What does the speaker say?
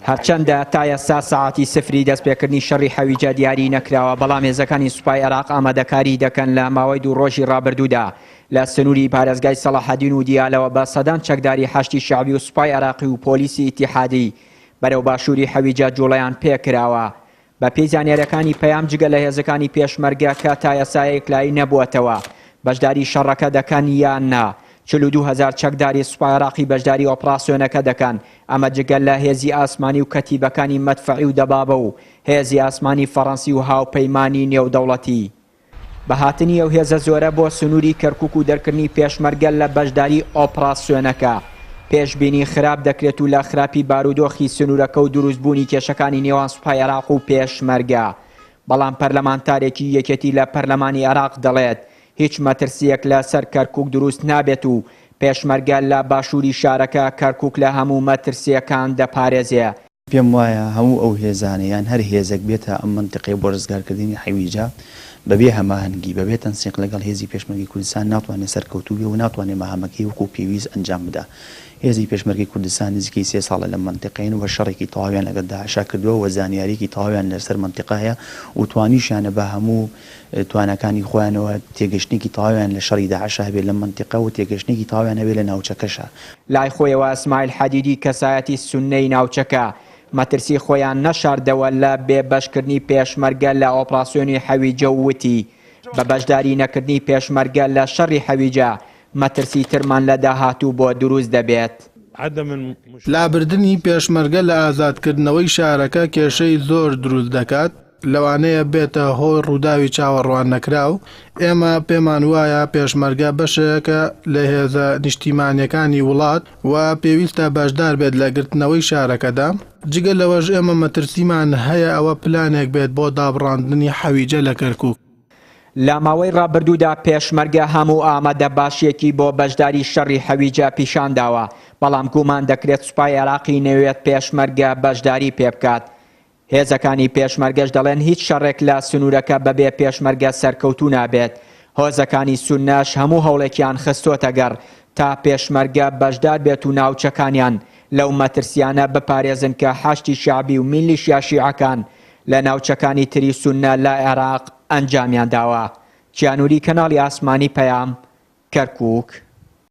هەرچەندە تا ئێستا ساعاتی سفری دەستپێکردنی شەڕی هەویجە دیاری نەکراوە، بەڵام هێزەکانی سوپای عێراق ئامادەکاری دەکەن لە ماوەی 2 ڕۆژی ڕابردوودا لە سنووری پارێزگای سەلاحەدین و دیالەوە بە سەدان چەکداری حەشتی شەعبی و سوپای عێراقی و پۆلیسی ئیتیحادی بەرەو باشووری هەویجە جوڵەیان پێکراوە. بە پێی زانیاریەکانی پەیام جگە لە هێزەکانی پێشمەرگە کە تا ئێستا یەکلایی نەبووەتەوە بەشداری شەڕەکە دەکەن یان نا. 42,000 چەکداری سوپای عێراقی بەشداری ئۆپراسیۆنەکە دەکەن. ئەمە جگەل لە هێزی ئاسمانی و کەتیبەکانی مەدفەعی و دەبابە و هێزی ئاسمانی فەڕەنسی و هاوپەیمانی نێودەوڵەتی. بەهاتنی ئەو هێزە زۆرە بۆ سنووری کەرکووک و دەرکردنی پێشمەرگە لە بەشداری ئۆپراسیۆنەکە. پێشبینی خراپ دەکرێت و لە خراپی بارودۆخی سنوورەکە و دروستبوونی کێشەکانی نێوان سوپای عێراق و پێشمەرگە. بەڵام پەرلەمانتارێکی یەکێتی لە پەرلەمانی عێراق دەڵێت هیچ مەترسیەک لەسەر کەرکووک دروست نابێت و پێشمەرگە لە باشووری شارەکە کەرکووک لە هەموو مەترسیەکان دەپارێزێ. پێم وایە هەموو ئەو هێزانەیان هەر هێزێک بێتە ئەم منتیقەی بۆ ڕزگارکردنی هەویجە بەبێ هەماهەنگی بەبێ تەنسیق لەگەڵ هێزی پێشمەرگی کوردستان ناتوانێت سەرکەوتوو بێ و ناتوانێت مەهامەکەی وەکو پێویست ئەنجام بدە. هێزی پێشمەرگی کوردستان نزیکەی 3 ساڵە لە منتیقەین و شەڕێکی تەواویان لەگەڵ داعشا کردووە و زانیاریەکی تەواویان لەسەر منتیقە هەیە و توانیشیانە بە هەموو توانەکانی خۆیانەوە تێگەشتێکی تەواویان لە شەڕی داعشا هەبێت لە منتیقە و تێگەشتێکی تەواویان هەبێت لە ناوچەکەشە. لای خۆیەوە ئەسماعیل حەدیدی کەسایەتی سوننەی ناوچەکە مەترسی خۆیان نەشاردەوە لە بێبەشکردنی پێشمەرگە لە ئۆپراسیۆنی هەویجە و وتی بە بەشداری نەکردنی پێشمەرگە لە شەڕی هەویجە مەترسی ترمان لە داهاتوو بۆ دروست دەبێت. لابردنی پێشمەرگە لە ئازادکردنەوەی شارەکە کێشەی زۆر دروست دەکات، لەوانەیە بێتە هۆی ڕووداوی چاوەڕوان نەکراو. ئێمە پێمان وایە پێشمەرگە بەشەیەکە لە هێزە نیشتیمانیەکانی وڵات و پێویستە بەشدار بێت لە گرتنەوەی شارەکەدا. جگە لەوەش ئێمە مەترسیمان هەیە ئەوە پلانێک بێت بۆ دابڕاندنی هەویجە لە کەرکووک. لە ماوەی ڕابردوودا پێشمەرگە هەموو ئامادە باشیەکی بۆ بەشداری شەڕی هەویجە پیشانداوە، بەڵام گومان دەکرێت سوپای عێراقی نەوێت پێشمەرگە بەشداری پێ بکات. هێزەکانی پێشمەرگەش دەڵێن هیچ شەڕێک لە سنوورەکە بەبێ پێشمەرگە سەرکەوتوو نابێت. هۆزەکانی سوننەش هەموو هەوڵێکیان خستۆتە گەڕ تا پێشمەرگە بەشدار بێت و ناوچەکانیان لەو مەترسیانە بپارێزن کە حەشتی شەعبی و میلیشیا شیعەکان لە ناوچەکانی تری سوننە لە عێراق ئەنجامیان داوە. کیانوری کەناڵی ئاسمانی پەیام، کەرکووک.